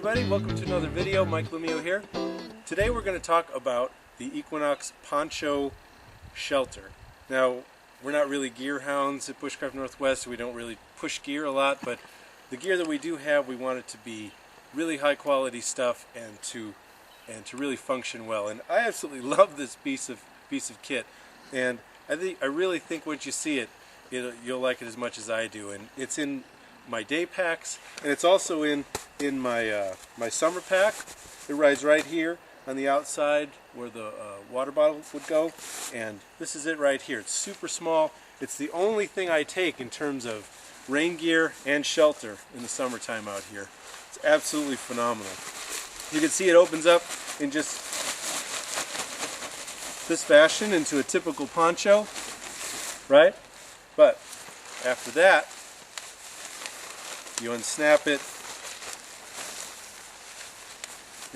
everybody, welcome to another video. Mike Lumio here. Today we're going to talk about the Equinox Poncho shelter. Now, we're not really gear hounds at Bushcraft Northwest, so we don't really push gear a lot, but the gear that we do have, we want it to be really high quality stuff and to really function well. And I absolutely love this piece of kit, and I really think once you see it, you'll like it as much as I do. And it's in my day packs, and it's also in my my summer pack. It rides right here on the outside where the water bottle would go, and this is it right here. It's super small. It's the only thing I take in terms of rain gear and shelter in the summertime out here. It's absolutely phenomenal. You can see it opens up in just this fashion into a typical poncho, right? But after that, you unsnap it,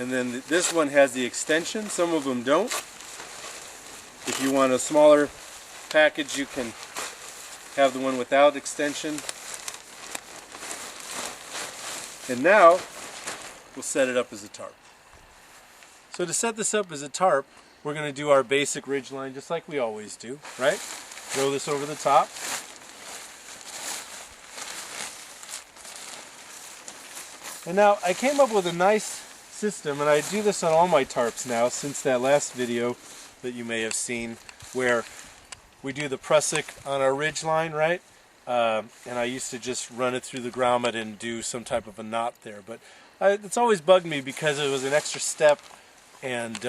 and then this one has the extension. Some of them don't. If you want a smaller package, you can have the one without extension. And now we'll set it up as a tarp. So to set this up as a tarp, we're going to do our basic ridge line just like we always do, right? Throw this over the top. And now I came up with a nice system, and I do this on all my tarps now since that last video that you may have seen where we do the prusik on our ridge line, right? And I used to just run it through the grommet and do some type of a knot there. But it's always bugged me because it was an extra step, and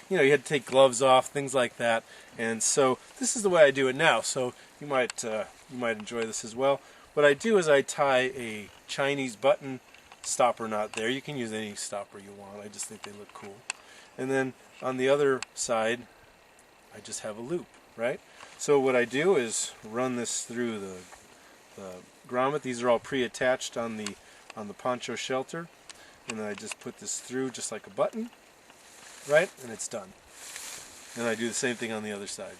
you know, you had to take gloves off, things like that. And so this is the way I do it now. So you might enjoy this as well. What I do is I tie a Chinese button stopper knot there. You can use any stopper you want. I just think they look cool. And then on the other side, I just have a loop, right? So what I do is run this through the grommet. These are all pre-attached on the poncho shelter, and then I just put this through just like a button, right? And it's done. And I do the same thing on the other side.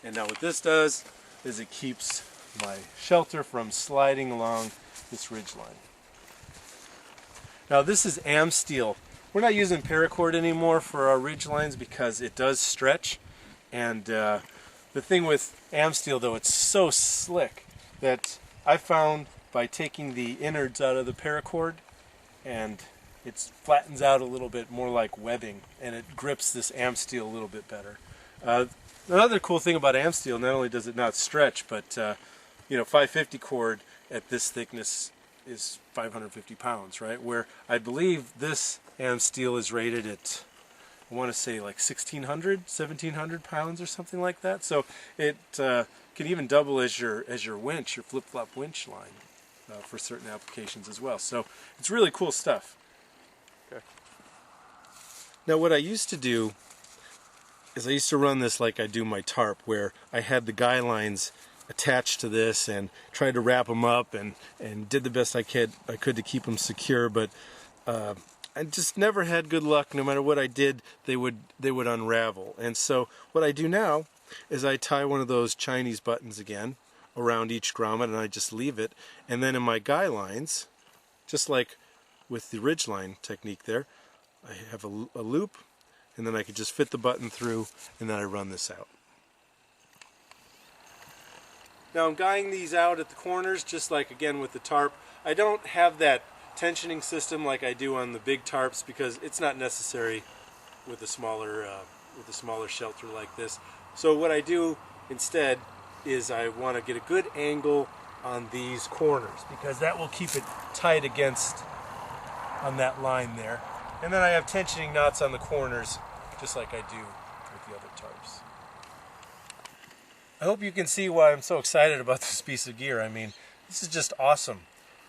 And now what this does is it keeps my shelter from sliding along this ridge line. Now this is Amsteel. We're not using paracord anymore for our ridge lines because it does stretch. And the thing with Amsteel though, it's so slick that I found by taking the innards out of the paracord, and it flattens out a little bit more like webbing, and it grips this Amsteel a little bit better. Another cool thing about Amsteel, not only does it not stretch, but you know, 550 cord at this thickness is 550 pounds, right? Where I believe this Amsteel is rated at, I want to say like 1,700 pounds or something like that. So it can even double as your winch, your flip-flop winch line for certain applications as well. So it's really cool stuff. Okay. Now what I used to do is I used to run this like I do my tarp, where I had the guy lines attached to this and tried to wrap them up and did the best I could to keep them secure, but I just never had good luck. No matter what I did, they would unravel. And so what I do now is I tie one of those Chinese buttons again around each grommet, and I just leave it. And then in my guy lines, just like with the ridge line technique there, I have a loop, and then I could just fit the button through, and then I run this out. Now I'm guying these out at the corners, just like again with the tarp. I don't have that tensioning system like I do on the big tarps because it's not necessary with a smaller shelter like this. So what I do instead is I want to get a good angle on these corners because that will keep it tight against on that line there. And then I have tensioning knots on the corners, just like I do with the other tarps. I hope you can see why I'm so excited about this piece of gear. I mean, this is just awesome.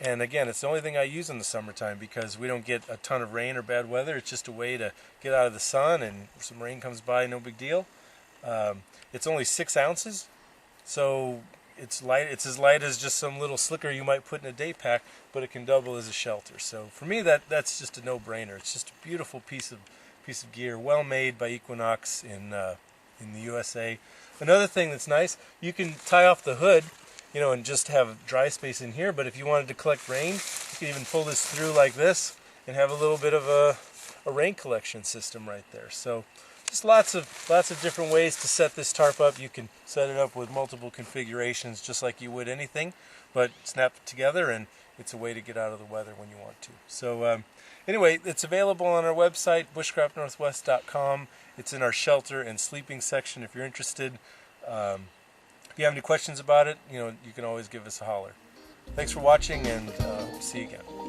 And again, it's the only thing I use in the summertime because we don't get a ton of rain or bad weather. It's just a way to get out of the sun, and if some rain comes by, no big deal. It's only 6 ounces, so it's light. It's as light as just some little slicker you might put in a day pack, but it can double as a shelter. So for me, that's just a no-brainer. It's just a beautiful piece piece of gear, well made by Equinox in the USA. Another thing that's nice, you can tie off the hood, and just have dry space in here, but if you wanted to collect rain, you can even pull this through like this and have a little bit of a rain collection system right there. So just lots of different ways to set this tarp up. You can set it up with multiple configurations just like you would anything, but snap it together and it's a way to get out of the weather when you want to. So anyway, it's available on our website, bushcraftnorthwest.com. It's in our shelter and sleeping section if you're interested. If you have any questions about it, you can always give us a holler. Thanks for watching, and see you again.